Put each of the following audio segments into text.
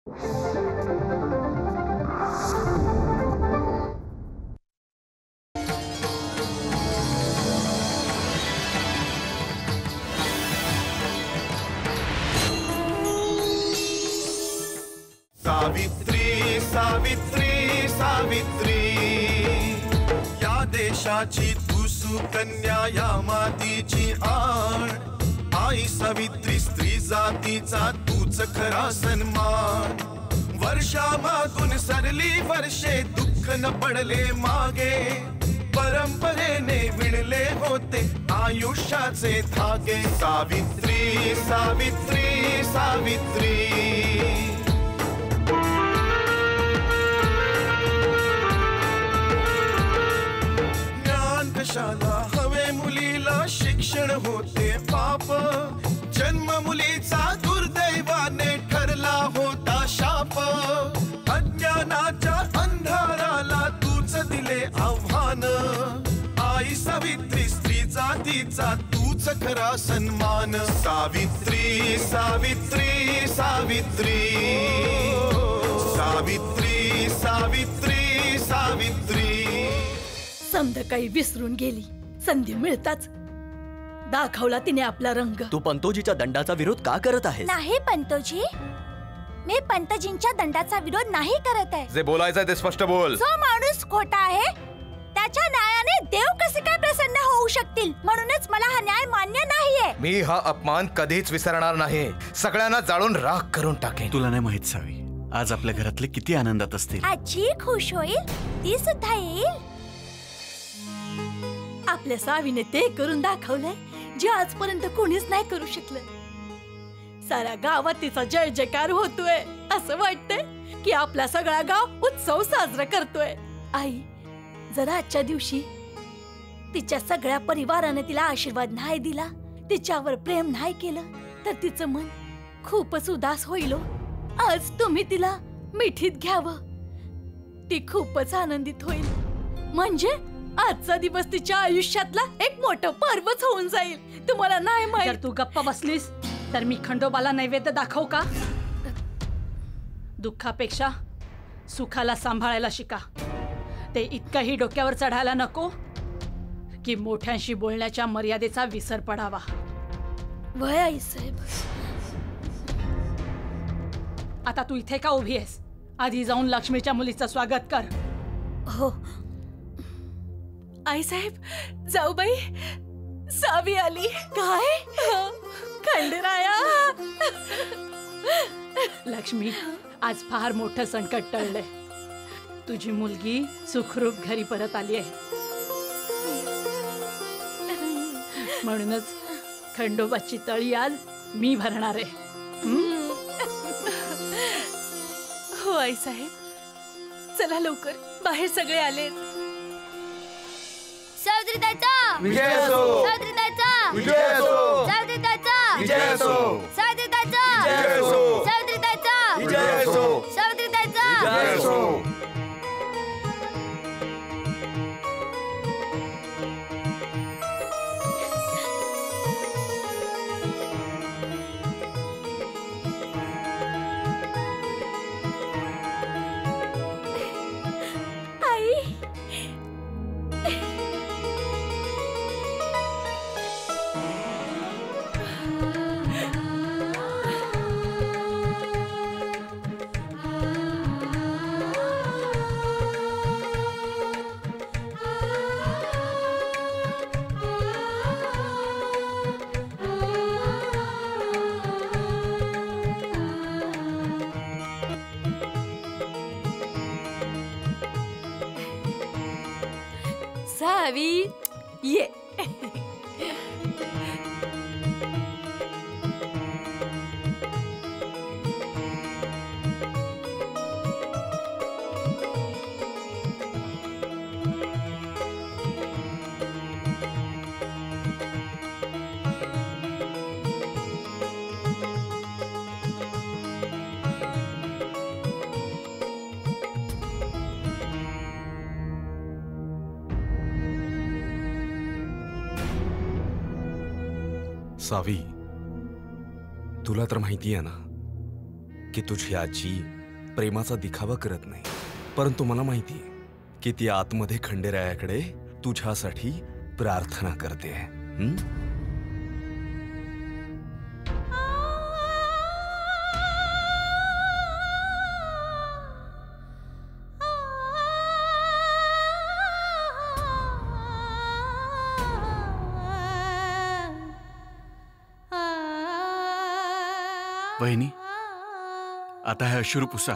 सावित्री सावित्री सावित्री, या देशाची तू सुकन्या, या मातीची आण, आई सावित्री स्त्री जातीचा तूच खरा सन्मान. वर्षामागून सरली वर्षे, दुःख न पडले मागे, परंपरेने विणले होते आयुष्याचे धागे. सावित्री सावित्री सावित्री, कशाला हवे मुलीला, शिक्षण होते पाप, जन्म मुलीचा दुर्दैवाने ठरला होता शाप. अज्ञानाच्या अंधाराला तूच दिले आव्हान, आई सावित्री स्त्री जातीचा तूच खरा सन्मान. सावित्री सावित्री सावित्री, सावित्री सावित्री सावित्री. समद काही विसरून गेली, संधी मिळताच दाखवला तिने आपला रंग. तू पंतोजीच्या दंडाचा विरोध का करत आहेस? नाही पंतोजी, मी पंतजींच्या दंडाचा विरोध नाही करत आहे. जे बोलायचं ते स्पष्ट बोल. जो माणूस खोटा आहे त्याच्या न्यायाने देव कसे काय प्रसन्न होऊ शकतील, म्हणूनच मला हा न्याय मान्य नाहीये. मी हा अपमान कधीच विसरणार नाही, सगळ्यांना जाळून राख करून टाकेन. तुला नाही माहित सावी, आज आपल्या घरातले किती आनंदात असतील. आजी खुश होईल, ती सुद्धा येईल. आपल्या सावीने ते करून दाखवलंय जे आजपर्यंत कोणीच नाही करू शकलं. साऱ्या गावात तिचा जय जयकार होतोय. असं वाटतंय की आपला सगळा गाव उत्सव साजरा करतोय. आई, जरा आजच्या दिवशी तिच्या सगळ्या परिवाराने तिला आशीर्वाद नाही दिला, तिच्यावर प्रेम नाही केलं, तर तिचं मन खूपच उदास होईल. आज तुम्ही तिला मिठीत घ्यावं, ती खूपच आनंदित होईल. म्हणजे आजचा दिवस तिच्या आयुष्यातला एक मोठं पर्वच होऊन जाईल. तुम्हाला नाही माहित. जर तू गप्प बसलीस तर मी खंडोबाला नैवेद्य दाखवू का? दुःखापेक्षा सुखाला सांभाळायला शिका. ते इतकंही डोक्यावर चढायला नको की मोठ्यांशी बोलण्याच्या मर्यादेचा विसर पडावा. वय आई साहेब. आता तू इथे का उभी आहेस? आधी जाऊन लक्ष्मीच्या मुलीचं स्वागत कर. हो आई साहेब. जाऊबाई, सावी आली. काय? खंडेराया. लक्ष्मी, आज फार मोठं संकट टळलंय. तुझी मुलगी सुखरूप घरी परत आली आहे. म्हणूनच खंडोबाची तळी आज मी भरणार आहे. हो आई साहेब, चला लवकर, बाहेर सगळे आलेत. सावित्रीताईचा विजय असो. सावित्रीताईचा विजय असो. सावित्रीताईचा विजय असो. सावित्रीताईचा विजय असो. सावित्रीताईचा विजय असो. सावित्रीताईचा विजय असो. सावी, ये. सावी, तुला तर माहिती आहे ना, की तुझी आजी प्रेमाचा दिखावा करत नाही, परंतु मला माहिती की ती आतमध्ये खंडेरायाकडे तुझ्यासाठी प्रार्थना करते. वहिनी, आता हे अश्रू पुसा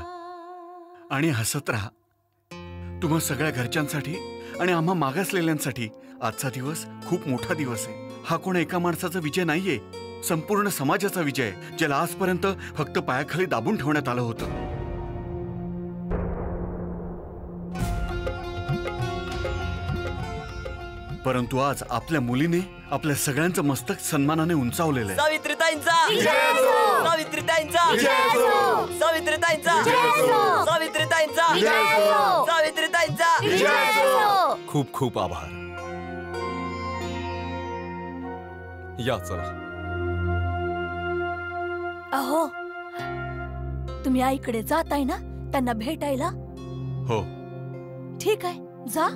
आणि हसत राहा. तुम्हा सगळ्या घरच्यांसाठी आणि आम्हा मागासलेल्यांसाठी आजचा दिवस खूप मोठा दिवस आहे. हा कोण एका माणसाचा विजय नाहीये, संपूर्ण समाजाचा विजय, ज्याला आजपर्यंत फक्त पायाखाली दाबून ठेवण्यात आलं होतं. परंतु आज आपल्या मुलीने आपल्या सगळ्यांचं मस्तक सन्मानाने उंचावलेलं आहे. सावित्रीताईंचा सावित्रीताईंचा सावित्रीताईंचा सावित्रीताईंचा सावित्रीताईंचा. खूप खूप आभार. या चला. अहो, तुम्ही आईकडे जाताय ना त्यांना भेटायला? हो. ठीक आहे, जा.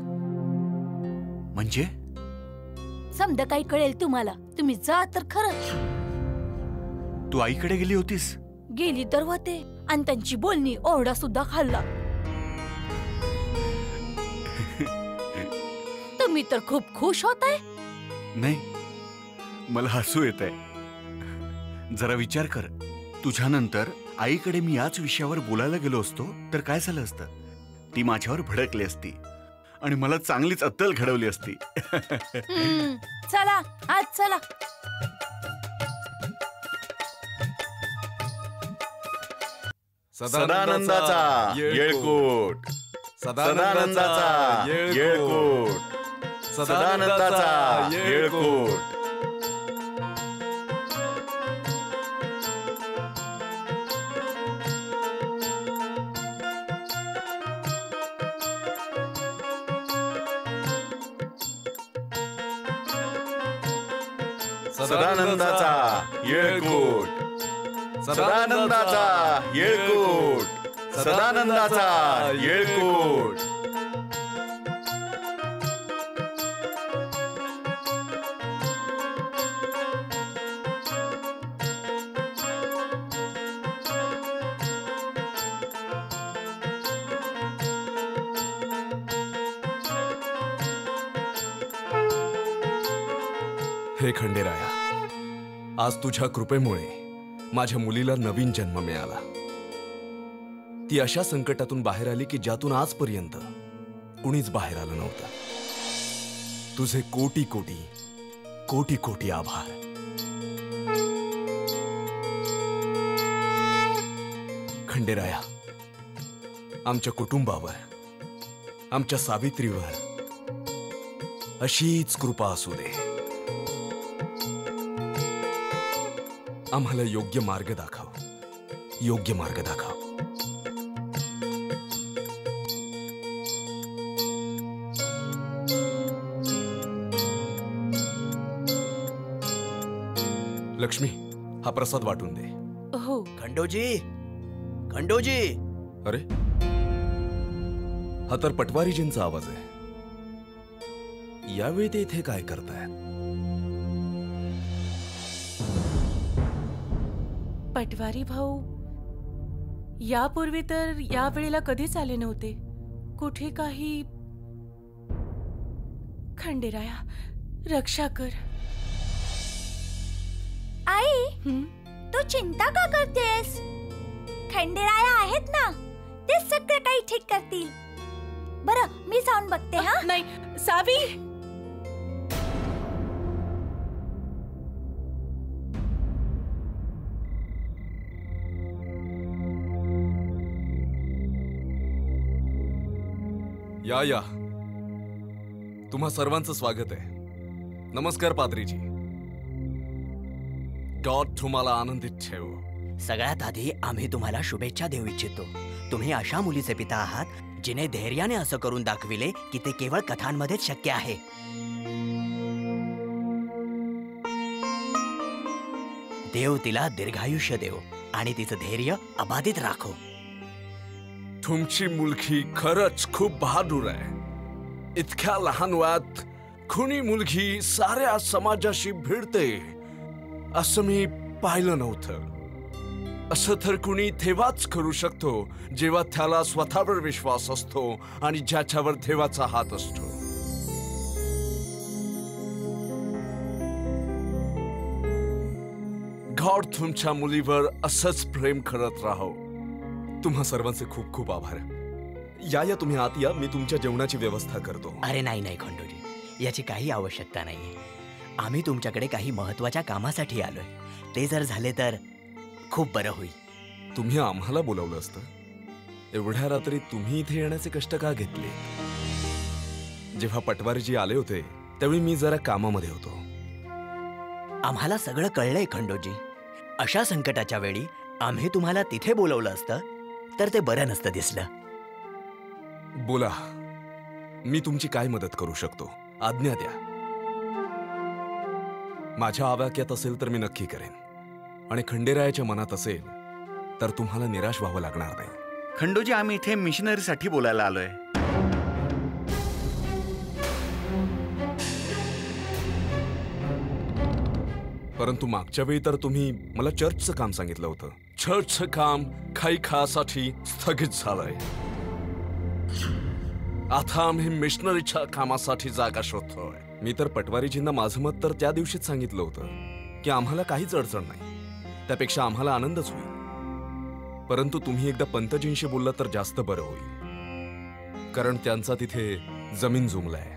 म्हणजे समजा काही कळेल तुम्हाला. तुम्ही जा तर खरं. तू आईकडे गेली होतीस? गेली तर होते, आणि त्यांची बोलणी ओरडा सुद्धा खाल्ला. तुम्ही तर खूप खुश होताय. नाही, मला हसू येत आहे. जरा विचार कर, तुझ्यानंतर आईकडे मी याच विषयावर बोलायला गेलो असतो तर काय झालं असतं? ती माझ्यावर भडकली असती आणि मला चांगलीच अत्तल घडवली असती. चला, आज चला. सदानंदाचा येळकोट, सदानंदाचा येळकोट, सदानंदाचा येळकोट. सदानंदाचा येळकोट, सदानंदाचा येळकोट, सदानंदाचा येळकोट. हे खंडेराया, आज तुझ्या कृपेमुळे माझ्या मुलीला नवीन जन्म मिळाला. ती अशा संकटातून बाहेर आली की ज्यातून आजपर्यंत कुणीच बाहेर आलं नव्हतं. तुझे कोटी कोटी कोटी कोटी आभार. खंडेराया, आमच्या कुटुंबावर, आमच्या सावित्रीवर अशीच कृपा असू दे. आम्हाला योग्य मार्ग दाखव, योग्य मार्ग दाखव. लक्ष्मी, हा प्रसाद वाटून दे. हो. खंडोजी, खंडोजी. अरे, हा तर पटवारीजींचा आवाज आहे. यावेळी ते इथे काय करतायत? पटवारी भाऊ यापूर्वी तर या वेळेला कधीच आले नव्हते. कुठे काही. खंडेराया, रक्षा कर. आई, तू चिंता का करतेस? खंडेराया आहेत ना, ते सगळं काही ठीक करतील. बरं, मी जाऊन बघते. हा, नाही सावी. या तुम्हा सर्वांचं स्वागत आहे. नमस्कार पाद्रीजी. गॉड तुम्हाला आनंदित ठेव. सगळ्यात आधी आम्ही तुम्हाला शुभेच्छा देऊ इच्छितो. तुम्ही अशा मुलीचे पिता आहात जिने धैर्याने असं करून दाखविले की ते केवळ कथांमध्येच शक्य आहे. देव तिला दीर्घायुष्य देव. आणि तिचं धैर्य अबाधित राखो. तुमची मुलगी खरंच खूप बहादूर आहे. इतक्या लहान वयात खुनी मुलगी साऱ्या समाजाशी भिडते असं मी पाहिलं नव्हतं. असं तर कुणी तेव्हाच करू शकतो जेव्हा त्याला स्वतःवर विश्वास असतो आणि ज्याच्यावर देवाचा हात असतो. गॉड तुमच्या मुलीवर असंच प्रेम करत राहो. तुम्हा सर्वांचे खूप खूप आभार. या तुम्ही आत या, मी तुमच्या जेवणाची व्यवस्था करतो. अरे नाही खंडूजी, याची काही आवश्यकता नाहीये. आम्ही तुमच्याकडे काही महत्वाच्या कामासाठी आलोय. ते जर झाले तर खूप बरं होईल. तुम्ही आम्हाला बोलावलं असतं. एवढ्या रात्री तुम्ही इथे येण्याचे कष्ट का घेतले? जेव्हा पटवारीजी आले होते त्यावेळी मी जरा कामामध्ये होतो. आम्हाला सगळं कळलंय खंडूजी. अशा संकटाच्या वेळी आम्ही तुम्हाला तिथे बोलवलं असतं तर ते बरं नसतं दिसलं. बोला, मी तुमची काय मदत करू शकतो? आज्ञा द्या. माझ्या आवाक्यात असेल तर मी नक्की करेन, आणि खंडेरायाच्या मनात असेल तर तुम्हाला निराश व्हावं लागणार नाही. खंडूजी, आम्ही इथे मिशनरीसाठी बोलायला आलोय. परंतु मागच्या वेळी तर तुम्ही मला चर्चचं काम सांगितलं होतं. चर्चचं काम काही काळासाठी स्थगित झालंय. आता आम्ही मिशनरीच्या कामासाठी जागा शोधतोय. मी तर पटवारीजींना माझं मत तर त्या दिवशीच सांगितलं होतं की आम्हाला काहीच अडचण नाही, त्यापेक्षा आम्हाला आनंदच होईल. परंतु तुम्ही एकदा पंतजींशी बोलला तर जास्त बरं होईल, कारण त्यांचा तिथे जमीन जुमलाय.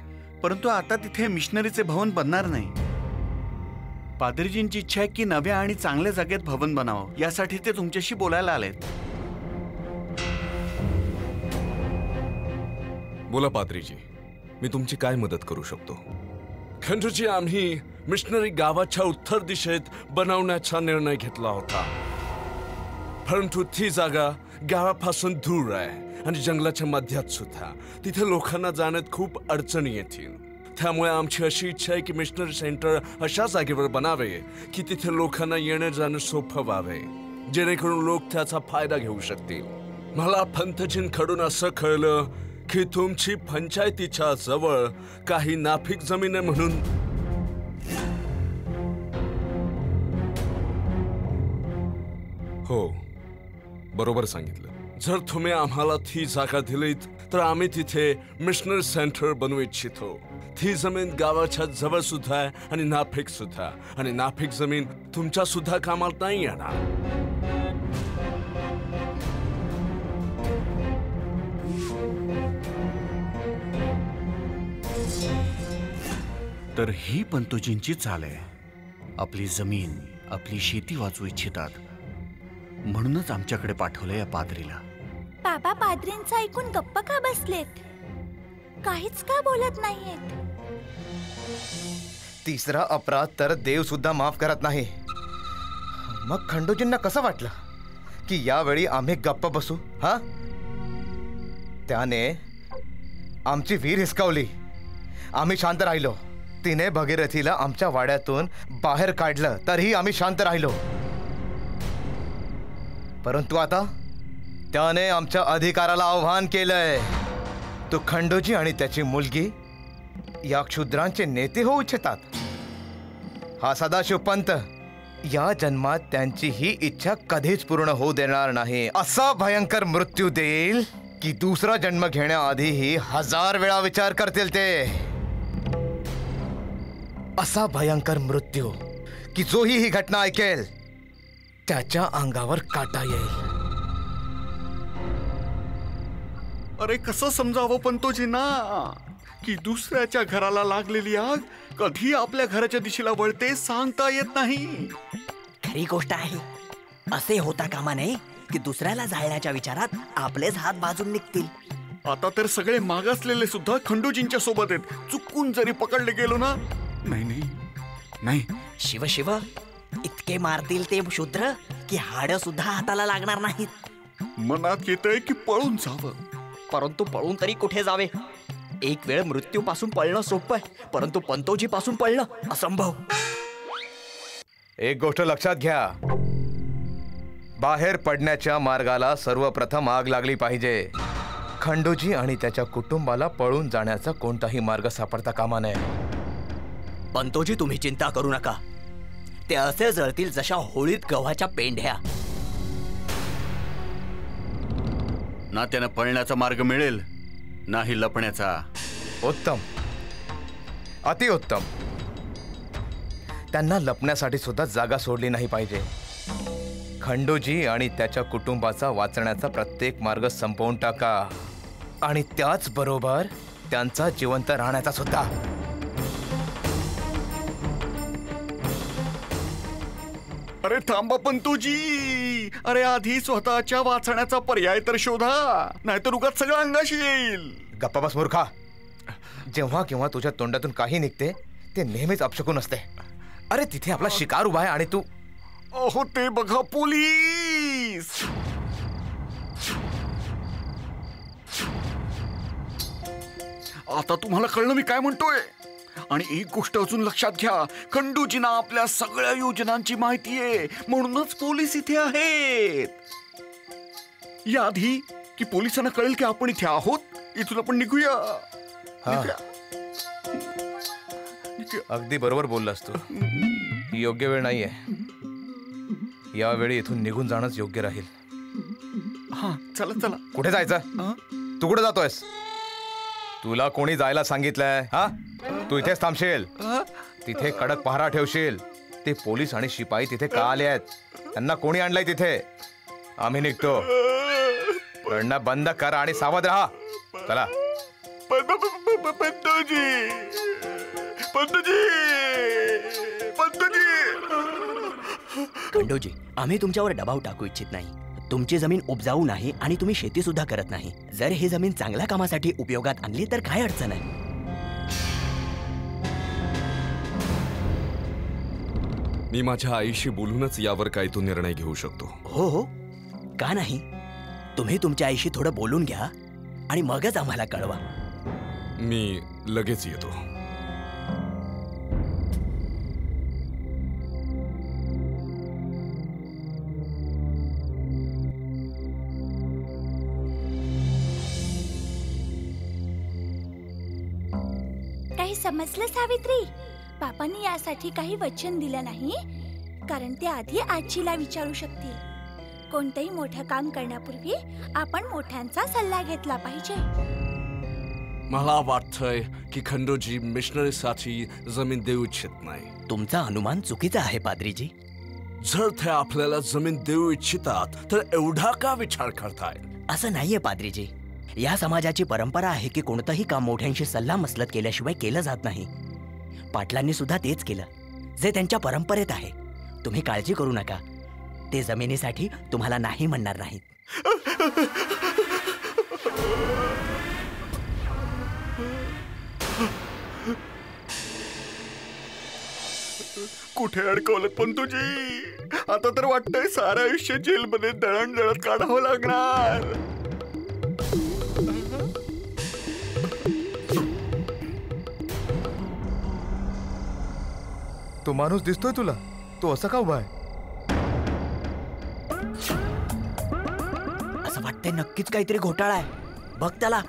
परंतु आता तिथे मिशनरीचे भवन बनणार नाही. पादरीजींची इच्छा आहे की नव्या आणि चांगल्या जागेत भवन बनावं. यासाठी ते तुमच्याशी बोलायला आलेत. बोला पादरीजी, मी तुमची काय मदत करू शकतो? खंडूजी, आम्ही मिशनरी गावाच्या उत्तर दिशेत बनवण्याचा निर्णय घेतला होता. परंतु ती जागा गावापासून दूर आहे आणि जंगलाच्या मध्यात सुद्धा. तिथे लोकांना जाण्यात खूप अडचणी येतील. त्यामुळे आमची अशी इच्छा आहे की मिशनरी सेंटर अशा जागेवर बनावे की तिथे लोकांना येणे जाणं सोपं व्हावे, जेणेकरून लोक त्याचा फायदा घेऊ शकतील. मला पंतजींकडून असं कळलं की तुमची पंचायतीच्या जवळ काही नापीक जमीन आहे म्हणून. हो, बरोबर सांगितलं. जर तुम्ही आम्हाला ती जागा दिलीत तर आम्ही तिथे मिशनरी सेंटर बनवू इच्छितो. ती जमीन गावाच्या जवळ सुद्धा आहे आणि नापीक सुद्धा. आणि नापीक जमीन तुमच्या सुद्धा कामात नाही येणार. तर ही पंतोजींची चाल आहे. आपली जमीन, आपली शेती वाचू इच्छितात, म्हणूनच आमच्याकडे पाठवलं या पादरीला. बाबा पादरींचं ऐकून गप्प का बसलेत? काहीच का बोलत नाहीयेत? तिसरा अपराध तर देव सुद्धा माफ करत नाही. मग खंडूजींना कसं वाटलं की यावेळी आम्ही गप्प बसू? हा, त्याने आमची वीर हिसकावली, आम्ही शांत राहिलो. तिने भगीरथीला आमच्या वाड्यातून बाहेर काढलं तरीही आम्ही शांत राहिलो. परंतु आता त्याने आमच्या अधिकाराला आव्हान केलंय. तो खंडूजी आणि त्याची मुलगी या क्षुद्रांचे नेते होऊ इच्छितात. हा सदाशिव पंत या जन्मात त्यांची ही इच्छा कधीच पूर्ण होऊ देणार नाही. असा भयंकर मृत्यू देईल की दुसरा जन्म घेण्याआधीही 1000 वेळा विचार करतील ते. असा भयंकर मृत्यू की जोही ही घटना ऐकेल त्याच्या अंगावर काटा येईल. अरे कसं समजावं पंतोजींना की दुसऱ्याच्या घराला लागलेली आग कधी आपल्या घराच्या दिशेला वळते सांगता येत नाही. खरी गोष्ट आहे. असे होता कामा नये की दुसऱ्याला जाळण्याच्या विचारात आपलेच हात भाजून निघतील. आता तर सगळे मागासलेले सुद्धा खंडूजींच्या सोबत आहेत. चुकून जरी पकडले गेलो ना. नाही नाही नाही. शिव शिव, इतके मारतील ते शूद्र की हाड सुद्धा हाताला लागणार नाहीत. मनात येतंय की पळून जावं, परंतु पळून तरी कुठे जावे? एक वेळ मृत्यूपासून पळणं सोपं आहे, परंतु पंतोजी पासून पळणं असंभव. एक गोष्ट लक्षात घ्या, बाहेर पडण्याच्या मार्गाला सर्वप्रथम आग लागली पाहिजे. खंडूजी आणि त्याच्या कुटुंबाला पळून जाण्याचा कोणताही मार्ग सापडता कामा नये. पंतोजी, तुम्ही चिंता करू नका. ते असे जळतील जशा होळीत गव्हाच्या पेंढ्या. ना त्यानं पळण्याचा मार्ग मिळेल, नाही लपण्याचा. उत्तम, अतिउत्तम. त्यांना लपण्यासाठी सुद्धा जागा सोडली नाही पाहिजे. खंडूजी आणि त्याच्या कुटुंबाचा वाचण्याचा प्रत्येक मार्ग संपवून टाका, आणि त्याचबरोबर त्यांचा जिवंत राहण्याचा सुद्धा. अरे थांबा पंतोजी, अरे आधी स्वतःच्या वाचण्याचा पर्याय तर शोधा, नाहीतर उगाच सगळं अंगाशी येईल. गप्पा बस मूर्खा. जेव्हा केव्हा तुझ्या तोंडातून काही निघते ते नेहमीच अपशकून असते. अरे तिथे आपला शिकार उभा आहे आणि तू. अहो ते बघा पोलीस. आता तुम्हाला कळलं मी काय म्हणतोय. आणि एक गोष्ट अजून लक्षात घ्या, खंडूजींना आपल्या सगळ्या योजनांची माहिती आहे, म्हणूनच पोलीस इथे आहेत. याआधी की पोलिसांना कळेल की आपण इथे आहोत, इथून आपण निघूया. अगदी बरोबर बोललास तू. ही योग्य वेळ नाहीये. यावेळी इथून निघून जाणंच योग्य राहील. हा चला चला. कुठे जायचं? तू कुठे जातोयस? तुला कोणी जायला सांगितलंय? हा, तू इथेच थांबशील. तिथे कडक पहारा ठेवशील. ते पोलीस आणि शिपाई तिथे का आले आहेत? त्यांना कोणी आणलंय तिथे? आम्ही निघतो. रडणं बंद करा आणि सावध राहा. चला. पंतोजी, पंतोजी, पंतोजी. खंडूजी, आम्ही तुमच्यावर दबाव टाकू इच्छित नाही. तुमची जमीन उपजाऊ नाही आणि तुम्ही शेती सुद्धा करत नाही. जर ही जमीन चांगल्या कामासाठी उपयोगात आणली तर काय अडचण आहे? मी माझ्या आईशी बोलूनच यावर काही तो निर्णय घेऊ शकतो. हो हो, का नाही? तुम्ही तुमच्या आईशी थोडं बोलून घ्या आणि मगच आम्हाला कळवा. मी लगेच येतो. काही समजलं सावित्री? पापांनी यासाठी काही वचन दिलं नाही, कारण ते आधी आजीला विचारू शकतील. कोणतंही मोठं काम करण्यापूर्वी आपण मोठ्यांचा सल्ला घेतला पाहिजे. मला वाटतंय की खंडूजी मिशनरीसाठी जमीन देऊ इच्छित नाही. तुमचा अनुमान चुकीचा आहे पाद्रीजी. जर ते आपल्याला जमीन देऊ इच्छितात तर एवढा का विचार करताय? असं नाहीये पाद्रीजी. या समाजाची परंपरा आहे की कोणतंही काम मोठ्यांशी सल्ला मसलत केल्याशिवाय केलं जात नाही. पाटलांनी सुद्धा तेच केलं, जे त्यांच्या परंपरेत आहे. तुम्ही काळजी करू नका, ते जमिनीसाठी तुम्हाला नाही म्हणणार नाहीत. कुठे अडकवलं पंतोजी? आता तर वाटतंय सारं आयुष्य जेलमध्ये दळण दळत काढावं लागणार. तो माणूस दिसतोय तुला? तो असं का उभा आहे? असं वाटतंय नक्कीच काहीतरी घोटाळा आहे. बघ त्याला,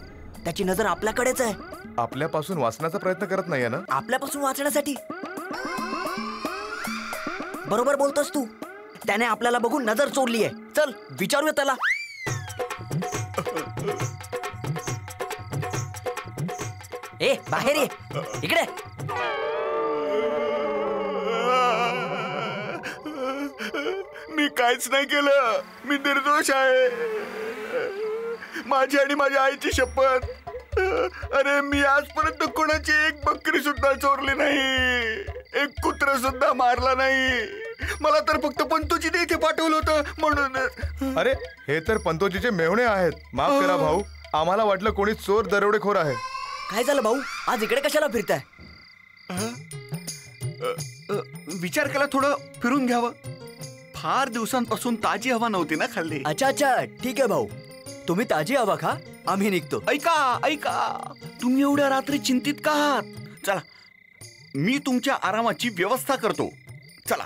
त्याची नजर आपल्याकडेच आहे. आपल्यापासून वाचण्याचा प्रयत्न करत नाहीये ना? आपल्यापासून वाचण्यासाठी. बरोबर बोलतोस तू. त्याने आपल्याला बघून नजर चोरली आहे. चल विचारूया त्याला. ए बाहेर ये, इकडे. मी काहीच नाही केलं. मी निर्दोष आहे. माझी आणि माझ्या आईची शपथ. अरे मी आजपर्यंत कोणाची एक बकरी सुद्धा चोरली नाही, एक कुत्रा सुद्धा मारला नाही. मला तर फक्त पंतोजीने इथे पाठवलं होतं म्हणून. अरे हे तर पंतोजीचे मेहुणे आहेत. माफ करा भाऊ, आम्हाला वाटलं कोणी चोर दरोडेखोर आहे. काय झालं भाऊ, आज इकडे कशाला फिरताय? विचार केला थोडं फिरून घ्यावं. फार दिवसांपासून ताजी हवा नव्हती ना खाल्ली. अच्छा अच्छा, ठीक आहे भाऊ, तुम्ही ताजी हवा खा, आम्ही निघतो. ऐका ऐका, तुम्ही एवढ्या रात्री चिंतित का आहात? चला, मी तुमच्या आरामाची व्यवस्था करतो. चला.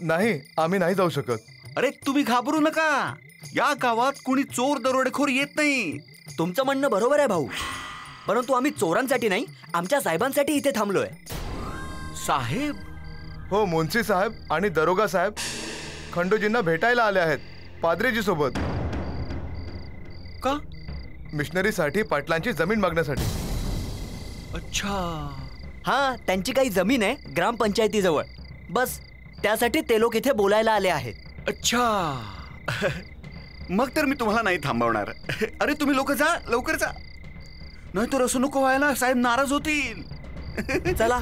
नाही, आम्ही नाही जाऊ शकत. अरे तुम्ही घाबरू नका, या गावात कुणी चोर दरोडेखोर येत नाही. तुमचं म्हणणं बरोबर आहे भाऊ, परंतु आम्ही चोरांसाठी नाही, आमच्या साहेबांसाठी इथे थांबलोय. साहेब? हो, मुन्सी साहेब आणि दरोगा साहेब खंडूजींना भेटायला आले आहेत पाद्रीजी सोबत. का? मिशनरीसाठी पाटलांची जमीन मागण्यासाठी. अच्छा. हा, त्यांची काही जमीन आहे ग्रामपंचायतीजवळ, बस त्यासाठी ते लोक इथे बोलायला आले आहेत. अच्छा. मग तर मी तुम्हाला नाही थांबवणार. अरे तुम्ही लोक जा, लवकर जा, नाहीतर असं नको व्हायला, साहेब नाराज होतील. चला.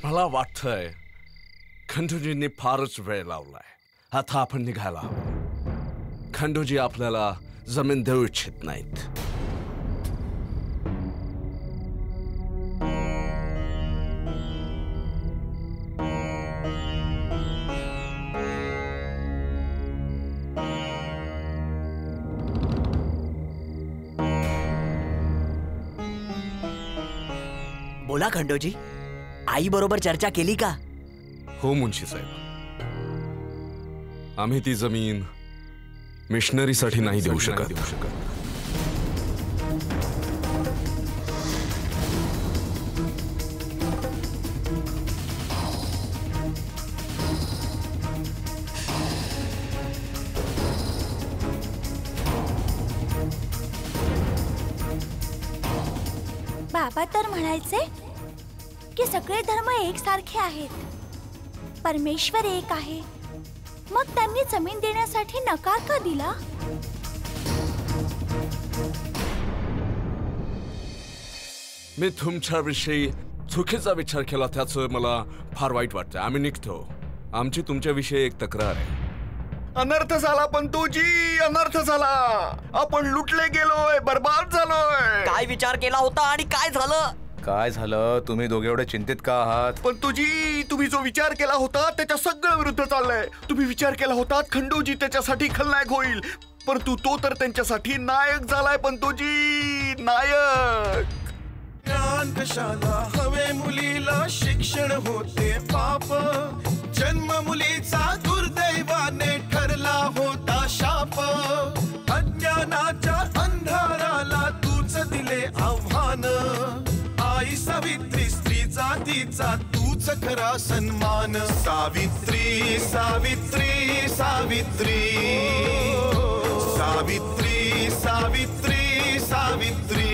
मला वाटतंय खंडूजींनी फारच वेळ लावलाय. आता आपण निघायला हवं. खंडूजी आपल्याला जमीन देऊ इच्छित नाहीत. बोला खंडोजी, आई बरोबर चर्चा केली का? हो मुन्शी साहेब, आम्ही ती जमीन मिशनरीसाठी नाही देऊ शकत. बाबा तर म्हणायचे की सगळे धर्म एकसारखे आहेत, परमेश्वर एक आहे. मग त्यांनी जमीन देण्यासाठी नकार का दिला? मी तुमच्याविषयी चुकीचा विचार केला, त्याचं मला फार वाईट वाटतं. आम्ही निघतो. आमची तुमच्याविषयी एक तक्रार आहे. अनर्थ झाला पंतोजी, अनर्थ झाला. आपण लुटले गेलोय, बर्बाद झालोय. काय विचार केला होता आणि काय झालं? काय झालं? तुम्ही दोघे एवढे चिंतित का आहात? पंतोजी, तुम्ही जो विचार केला होता त्याच्या सगळं विरुद्ध चाललंय. तुम्ही विचार केला होता खंडोजी त्याच्यासाठी खलनायक होईल, परंतु तो तर त्यांच्यासाठी नायक झालाय पंतोजी, नायक. ज्ञान कशाला हवे मुलीला, शिक्षण होते पाप. जन्म मुलीचा दुर्दैवाने ठरला होता शाप. अज्ञानाच्या अंधाराला तूच दिले आव्हान. आई सावित्री, स्त्री जातीचा तूच खरा सन्मान. सावित्री सावित्री सावित्री सावित्री सावित्री सावित्री.